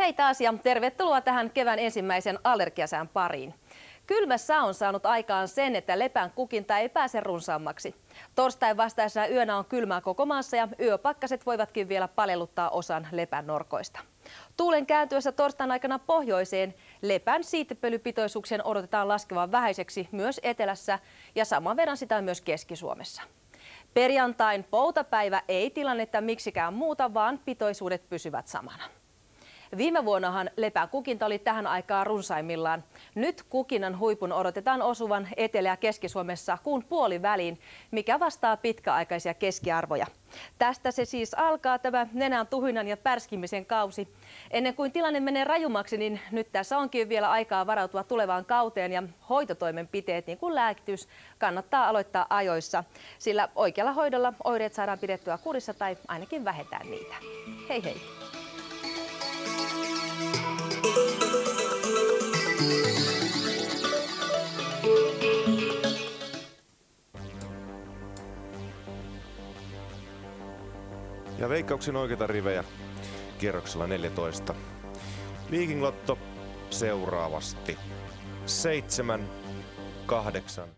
Hei taas ja tervetuloa tähän kevään ensimmäisen allergiasään pariin. Kylmä sää on saanut aikaan sen, että lepän kukinta ei pääse runsaammaksi. Torstain vastaisena yönä on kylmää koko maassa ja yöpakkaset voivatkin vielä palelluttaa osan lepän norkoista. Tuulen kääntyessä torstain aikana pohjoiseen lepän siitepölypitoisuuksien odotetaan laskevan vähäiseksi myös etelässä ja saman verran sitä myös Keski-Suomessa. Perjantain poutapäivä ei tilannetta miksikään muuta, vaan pitoisuudet pysyvät samana. Viime vuonnahan lepän kukinta oli tähän aikaan runsaimmillaan. Nyt kukinnan huipun odotetaan osuvan Etelä- ja Keski-Suomessa kuun puoliväliin, mikä vastaa pitkäaikaisia keskiarvoja. Tästä se siis alkaa tämä nenän tuhinan ja pärskimisen kausi. Ennen kuin tilanne menee rajumaksi, niin nyt tässä onkin vielä aikaa varautua tulevaan kauteen ja hoitotoimenpiteet, niin kuin lääkitys, kannattaa aloittaa ajoissa, sillä oikealla hoidolla oireet saadaan pidettyä kurissa tai ainakin vähentää niitä. Hei hei! Ja Veikkauksen oikeita rivejä kierroksella 14. Viking Lotto seuraavasti 7, 8.